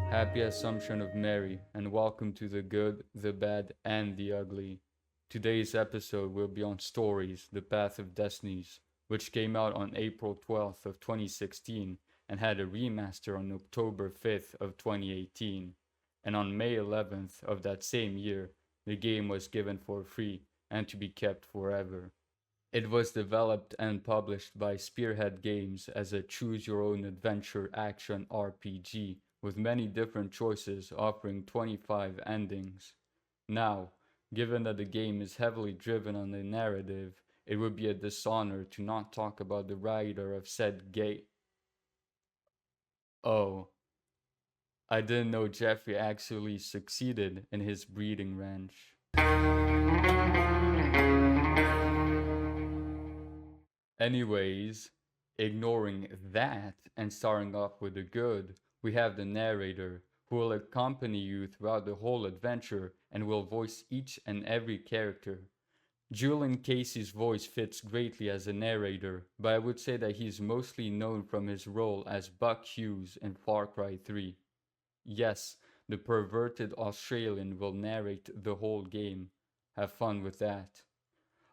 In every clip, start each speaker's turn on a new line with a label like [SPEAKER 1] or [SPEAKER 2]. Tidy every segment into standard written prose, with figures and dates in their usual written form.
[SPEAKER 1] Happy Assumption of Mary, and welcome to the good, the bad, and the ugly. Today's episode will be on Stories, The Path of Destinies, which came out on April 12th of 2016 and had a remaster on October 5th of 2018. And on May 11th of that same year, the game was given for free and to be kept forever. It was developed and published by Spearhead Games as a choose-your-own-adventure action RPG with many different choices offering 25 endings. Now, given that the game is heavily driven on the narrative, it would be a dishonor to not talk about the writer of said game. Oh, I didn't know Jeffrey actually succeeded in his breeding ranch. Anyways, ignoring that and starting off with the good, we have the narrator who will accompany you throughout the whole adventure and will voice each and every character. Julian Casey's voice fits greatly as a narrator, but I would say that he's mostly known from his role as Buck Hughes in Far Cry 3. Yes, the perverted Australian will narrate the whole game. Have fun with that.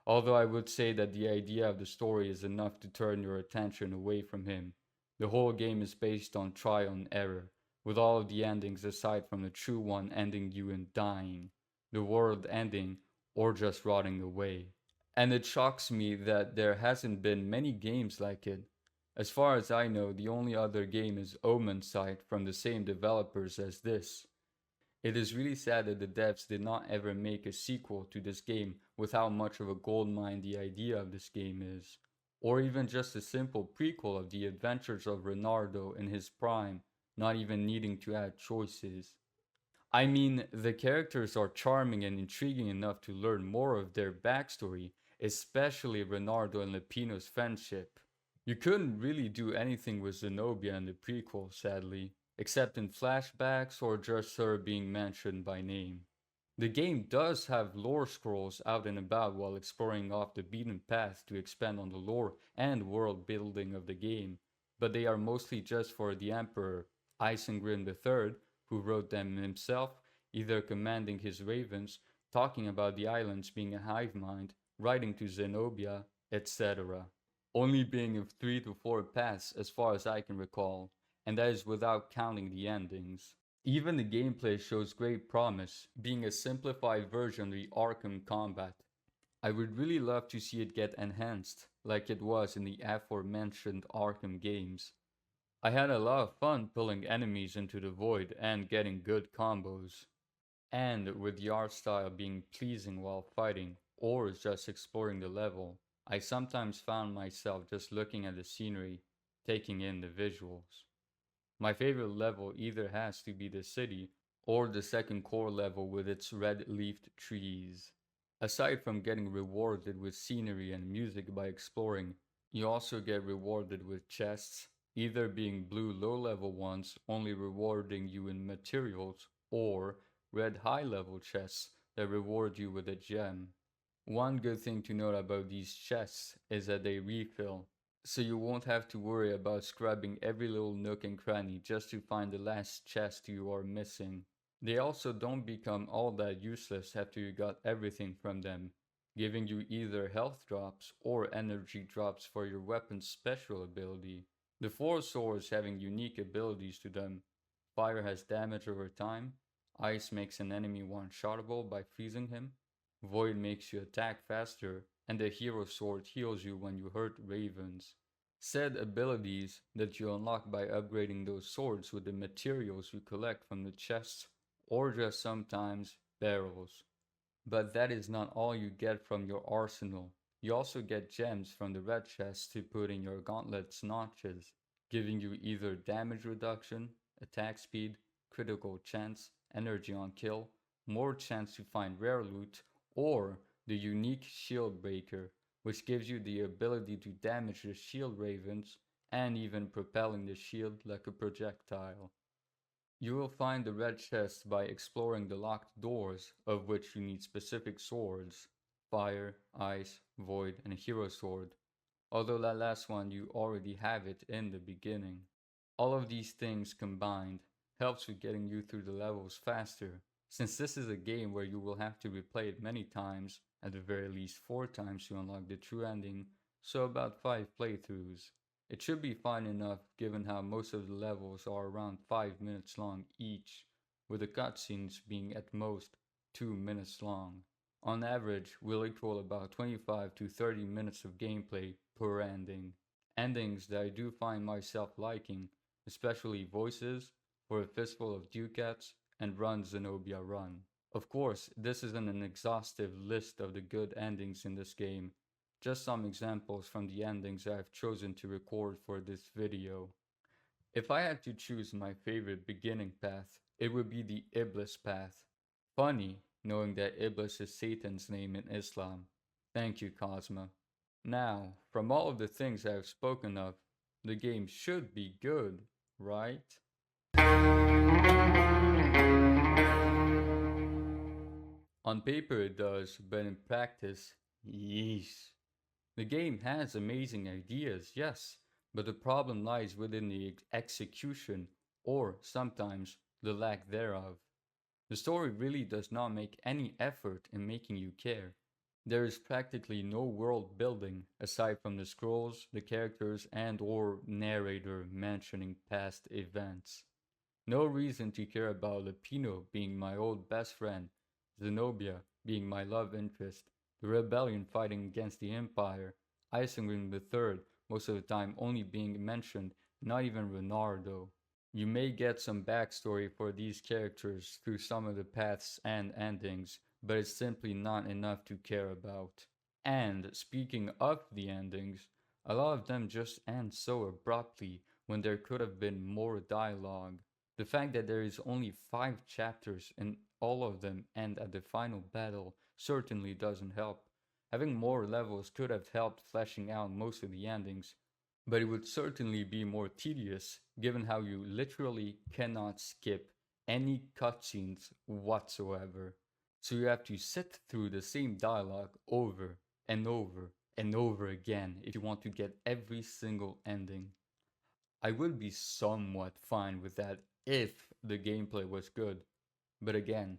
[SPEAKER 1] Although I would say that the idea of the story is enough to turn your attention away from him. The whole game is based on trial and error, with all of the endings aside from the true one ending you in dying, the world ending, or just rotting away. And it shocks me that there hasn't been many games like it. As far as I know, the only other game is Omen Sight from the same developers as this. It is really sad that the devs did not ever make a sequel to this game with how much of a goldmine the idea of this game is. Or even just a simple prequel of the adventures of Renardo in his prime, not even needing to add choices. I mean, the characters are charming and intriguing enough to learn more of their backstory, especially Renardo and Lupino's friendship. You couldn't really do anything with Zenobia in the prequel, sadly, except in flashbacks or just her being mentioned by name. The game does have lore scrolls out and about while exploring off the beaten path to expand on the lore and world building of the game, but they are mostly just for the Emperor, Isengrim III, who wrote them himself, either commanding his ravens, talking about the islands being a hive mind, writing to Zenobia, etc. Only being of 3 to 4 paths as far as I can recall, and that is without counting the endings. Even the gameplay shows great promise, being a simplified version of the Arkham combat. I would really love to see it get enhanced, like it was in the aforementioned Arkham games. I had a lot of fun pulling enemies into the void and getting good combos. And with the art style being pleasing while fighting, or just exploring the level, I sometimes found myself just looking at the scenery, taking in the visuals. My favorite level either has to be the city or the second core level with its red-leafed trees. Aside from getting rewarded with scenery and music by exploring, you also get rewarded with chests, either being blue low-level ones only rewarding you in materials, or red high-level chests that reward you with a gem. One good thing to note about these chests is that they refill, so you won't have to worry about scrubbing every little nook and cranny just to find the last chest you are missing. They also don't become all that useless after you got everything from them, giving you either health drops or energy drops for your weapon's special ability. The four swords having unique abilities to them. Fire has damage over time, ice makes an enemy one-shottable by freezing him, void makes you attack faster, and the hero sword heals you when you hurt ravens. Said abilities that you unlock by upgrading those swords with the materials you collect from the chests or just sometimes barrels. But that is not all you get from your arsenal. You also get gems from the red chests to put in your gauntlet's notches, giving you either damage reduction, attack speed, critical chance, energy on kill, more chance to find rare loot, or the unique shield breaker, which gives you the ability to damage the shield ravens and even propelling the shield like a projectile. You will find the red chest by exploring the locked doors, of which you need specific swords: fire, ice, void, and hero sword. Although that last one you already have it in the beginning. All of these things combined helps with getting you through the levels faster, since this is a game where you will have to replay it many times, at the very least 4 times to unlock the true ending, so about 5 playthroughs. It should be fine enough given how most of the levels are around 5 minutes long each, with the cutscenes being at most 2 minutes long. On average, will equal about 25 to 30 minutes of gameplay per ending. Endings that I do find myself liking, especially voices for A Fistful of Ducats and Run Zenobia Run. Of course, this isn't an exhaustive list of the good endings in this game, just some examples from the endings I've chosen to record for this video. If I had to choose my favorite beginning path, it would be the Iblis path. Funny, knowing that Iblis is Satan's name in Islam. Thank you, Cosma. Now, from all of the things I have spoken of, the game should be good, right? On paper it does, but in practice, yeesh. The game has amazing ideas, yes, but the problem lies within the execution, or sometimes the lack thereof. The story really does not make any effort in making you care. There is practically no world building aside from the scrolls, the characters, and or narrator mentioning past events. No reason to care about Lupino being my old best friend, Zenobia being my love interest, the rebellion fighting against the Empire, Isengrim III most of the time only being mentioned, not even Renardo. You may get some backstory for these characters through some of the paths and endings, but it's simply not enough to care about. And speaking of the endings, a lot of them just end so abruptly when there could have been more dialogue. The fact that there is only 5 chapters and all of them end at the final battle certainly doesn't help. Having more levels could have helped fleshing out most of the endings, but it would certainly be more tedious given how you literally cannot skip any cutscenes whatsoever. So you have to sit through the same dialogue over and over and over again if you want to get every single ending. I would be somewhat fine with that if the gameplay was good, but again,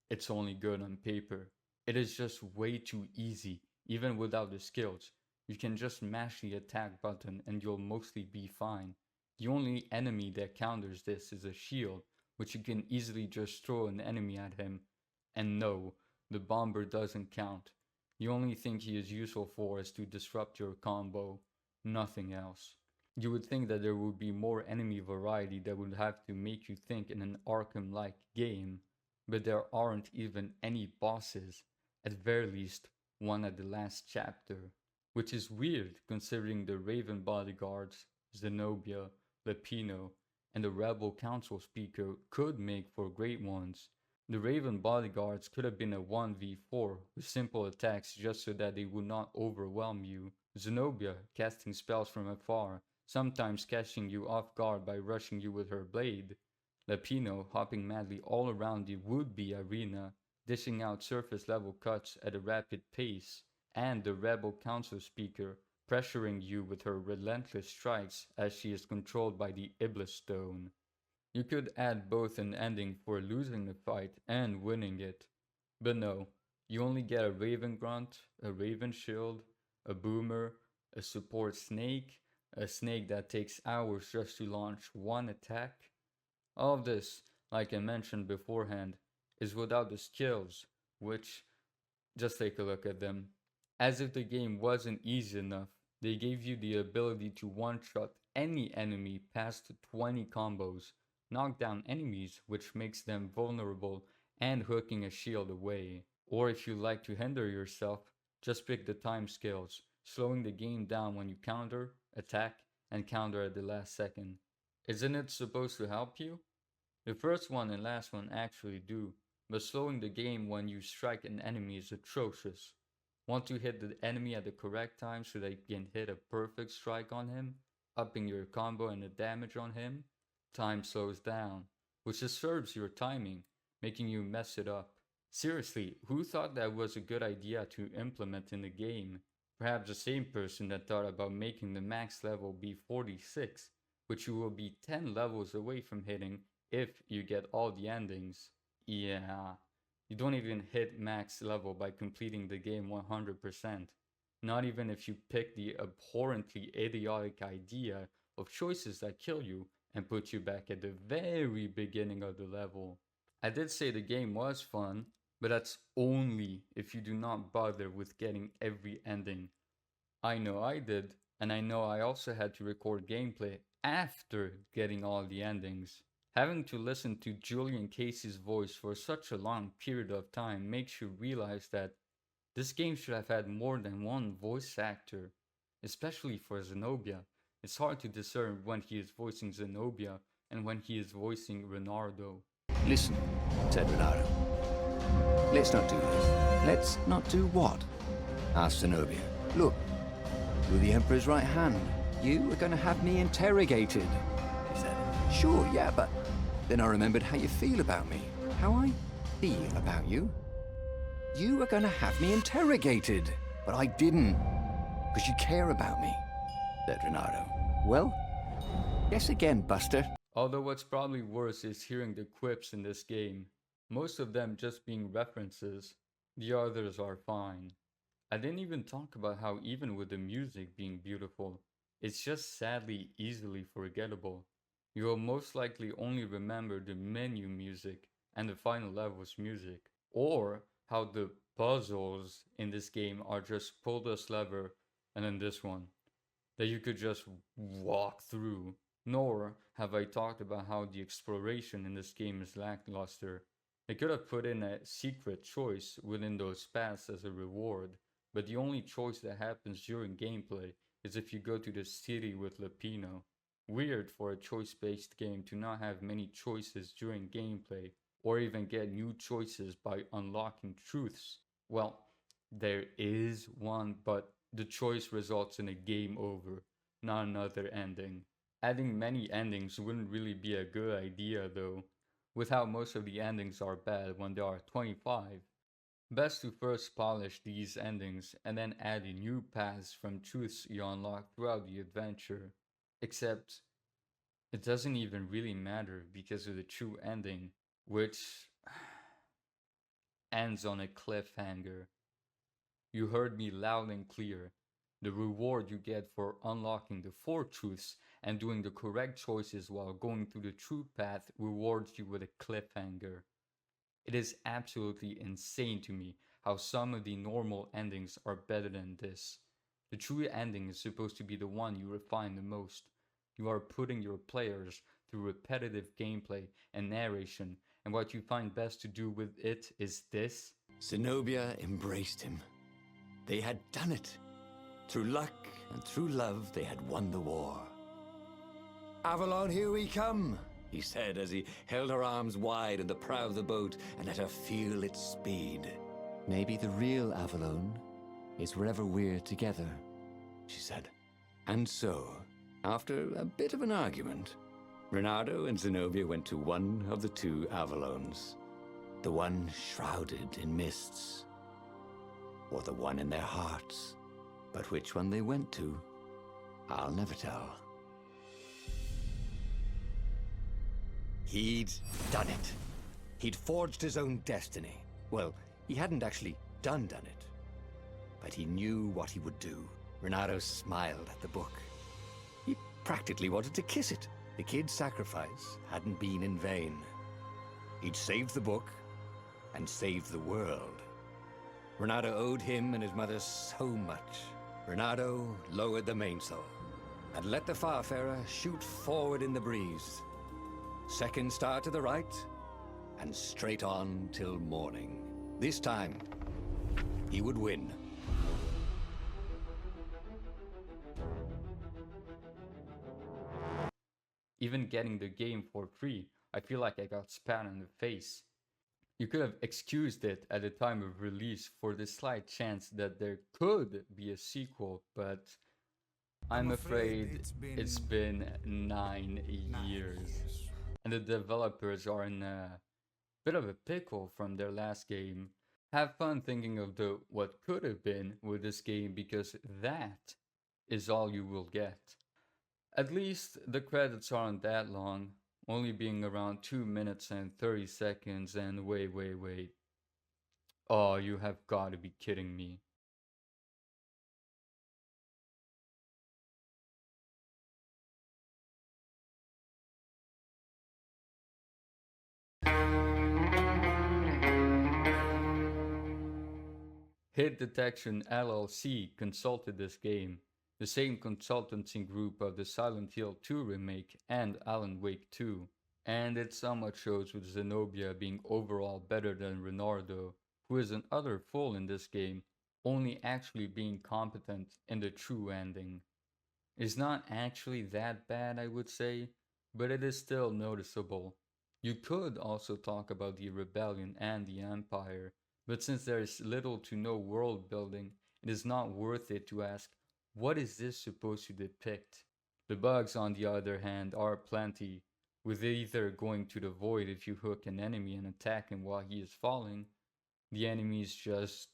[SPEAKER 1] it's only good on paper. It is just way too easy, even without the skills. You can just mash the attack button and you'll mostly be fine. The only enemy that counters this is a shield, which you can easily just throw an enemy at him. And no, the bomber doesn't count. The only thing he is useful for is to disrupt your combo, nothing else. You would think that there would be more enemy variety that would have to make you think in an Arkham-like game, but there aren't even any bosses, at very least one at the last chapter. Which is weird considering the Raven bodyguards, Zenobia, Lepino, and the Rebel Council speaker could make for great ones. The Raven bodyguards could have been a 1v4 with simple attacks just so that they would not overwhelm you. Zenobia casting spells from afar, sometimes catching you off guard by rushing you with her blade. Lepino hopping madly all around the would-be arena, dishing out surface level cuts at a rapid pace, and the Rebel Council speaker pressuring you with her relentless strikes as she is controlled by the Iblis Stone. You could add both an ending for losing the fight and winning it, but no, you only get a Raven Grunt, a Raven Shield, a Boomer, a support snake, a snake that takes hours just to launch one attack. All of this, like I mentioned beforehand, is without the skills, which, just take a look at them. As if the game wasn't easy enough, they gave you the ability to one-shot any enemy past 20 combos, knock down enemies which makes them vulnerable, and hooking a shield away. Or if you like to hinder yourself, just pick the time skills, slowing the game down when you counter, attack, and counter at the last second. Isn't it supposed to help you? The first one and last one actually do, but slowing the game when you strike an enemy is atrocious. Want to hit the enemy at the correct time so that you can hit a perfect strike on him, upping your combo and the damage on him? Time slows down, which disturbs your timing, making you mess it up. Seriously, who thought that was a good idea to implement in the game? Perhaps the same person that thought about making the max level be 46, which you will be 10 levels away from hitting if you get all the endings. Yeah, you don't even hit max level by completing the game 100%. Not even if you pick the abhorrently idiotic idea of choices that kill you and put you back at the very beginning of the level. I did say the game was fun, but that's only if you do not bother with getting every ending. I know I did, and I know I also had to record gameplay after getting all the endings. Having to listen to Julian Casey's voice for such a long period of time makes you realize that this game should have had more than one voice actor, especially for Zenobia. It's hard to discern when he is voicing Zenobia and when he is voicing Renardo.
[SPEAKER 2] Listen, said Renardo. Let's not do this. Let's not do what? Asked Zenobia. Look, you're the Emperor's right hand. You are going to have me interrogated, he said. Sure, yeah, but then I remembered how you feel about me. How I feel about you? You are going to have me interrogated. But I didn't, because you care about me, said Renardo. Well, guess again, Buster.
[SPEAKER 1] Although what's probably worse is hearing the quips in this game. Most of them just being references, the others are fine. I didn't even talk about how even with the music being beautiful, it's just sadly easily forgettable. You will most likely only remember the menu music and the final level's music, or how the puzzles in this game are just pull this lever and then this one, that you could just walk through. Nor have I talked about how the exploration in this game is lackluster. They could have put in a secret choice within those paths as a reward, but the only choice that happens during gameplay is if you go to the city with Lupino. Weird for a choice-based game to not have many choices during gameplay, or even get new choices by unlocking truths. Well, there is one, but the choice results in a game over, not another ending. Adding many endings wouldn't really be a good idea though, with how most of the endings are bad when there are 25. Best to first polish these endings and then add in new paths from truths you unlock throughout the adventure. Except, it doesn't even really matter because of the true ending, which ends on a cliffhanger. You heard me loud and clear. The reward you get for unlocking the 4 truths and doing the correct choices while going through the true path rewards you with a cliffhanger. It is absolutely insane to me how some of the normal endings are better than this. The true ending is supposed to be the one you refine the most. You are putting your players through repetitive gameplay and narration, and what you find best to do with it is this.
[SPEAKER 2] Zenobia embraced him. They had done it. Through luck and through love, they had won the war. Avalon, here we come, he said as he held her arms wide in the prow of the boat and let her feel its speed. Maybe the real Avalon is wherever we're together, she said. And so, after a bit of an argument, Renardo and Zenobia went to one of the 2 Avalons. The one shrouded in mists, or the one in their hearts. But which one they went to, I'll never tell. He'd done it. He'd forged his own destiny. Well, he hadn't actually done it. But he knew what he would do. Renardo smiled at the book. He practically wanted to kiss it. The kid's sacrifice hadn't been in vain. He'd saved the book and saved the world. Renardo owed him and his mother so much. Renardo lowered the mainsail and let the Farfarer shoot forward in the breeze. Second star to the right, and straight on till morning. This time, he would win.
[SPEAKER 1] Even getting the game for free, I feel like I got spat in the face. You could have excused it at the time of release for the slight chance that there could be a sequel, but I'm afraid it's been 9 years. And the developers are in a bit of a pickle from their last game. Have fun thinking of the what could have been with this game, because that is all you will get. At least the credits aren't that long. only being around 2 minutes and 30 seconds, and wait. Oh, you have got to be kidding me. Hit Detection LLC consulted this game, the same consultancy group of the Silent Hill 2 remake and Alan Wake 2. And it somewhat shows with Zenobia being overall better than Renardo, who is another fool in this game, only actually being competent in the true ending. It's not actually that bad, I would say, but it is still noticeable. You could also talk about the rebellion and the empire, but since there is little to no world building, it is not worth it to ask, what is this supposed to depict? The bugs, on the other hand, are plenty, with either going to the void if you hook an enemy and attack him while he is falling, the enemies just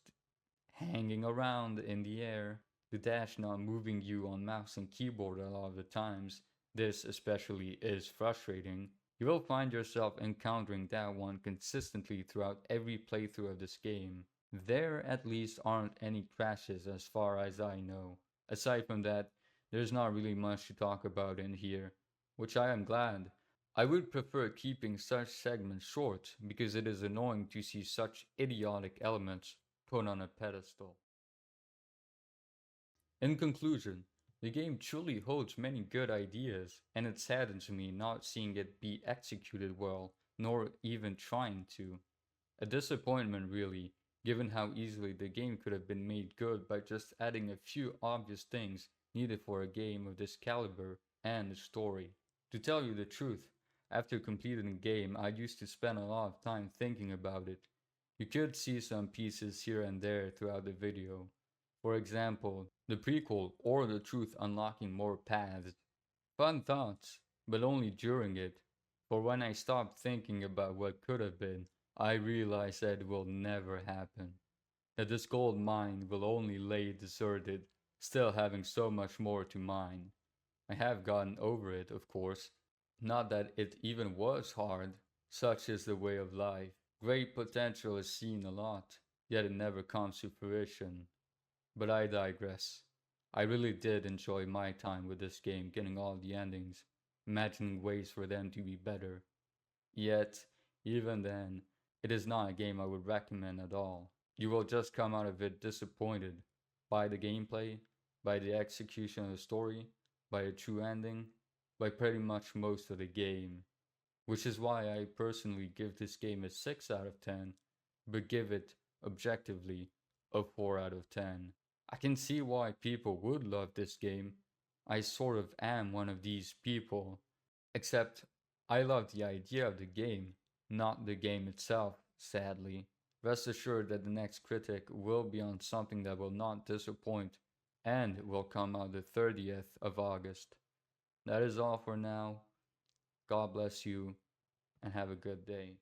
[SPEAKER 1] hanging around in the air, the dash not moving you on mouse and keyboard a lot of the times. This especially is frustrating. You will find yourself encountering that one consistently throughout every playthrough of this game. There at least aren't any crashes as far as I know. Aside from that, there's not really much to talk about in here, which I am glad. I would prefer keeping such segments short because it is annoying to see such idiotic elements put on a pedestal. In conclusion, the game truly holds many good ideas, and it saddens me not seeing it be executed well, nor even trying to. A disappointment, really, given how easily the game could have been made good by just adding a few obvious things needed for a game of this caliber and a story. To tell you the truth, after completing the game, I used to spend a lot of time thinking about it. You could see some pieces here and there throughout the video. For example, the prequel or the truth unlocking more paths. Fun thoughts, but only during it. For when I stopped thinking about what could have been, I realized that it will never happen. That this gold mine will only lay deserted, still having so much more to mine. I have gotten over it, of course. Not that it even was hard. Such is the way of life. Great potential is seen a lot, yet it never comes to fruition. But I digress. I really did enjoy my time with this game, getting all the endings, imagining ways for them to be better. Yet, even then, it is not a game I would recommend at all. You will just come out of it disappointed by the gameplay, by the execution of the story, by a true ending, by pretty much most of the game. Which is why I personally give this game a 6 out of 10, but give it, objectively, a 4 out of 10. I can see why people would love this game. I sort of am one of these people. Except, I love the idea of the game, not the game itself, sadly. Rest assured that the next critic will be on something that will not disappoint and will come out the 30th of August. That is all for now. God bless you and have a good day.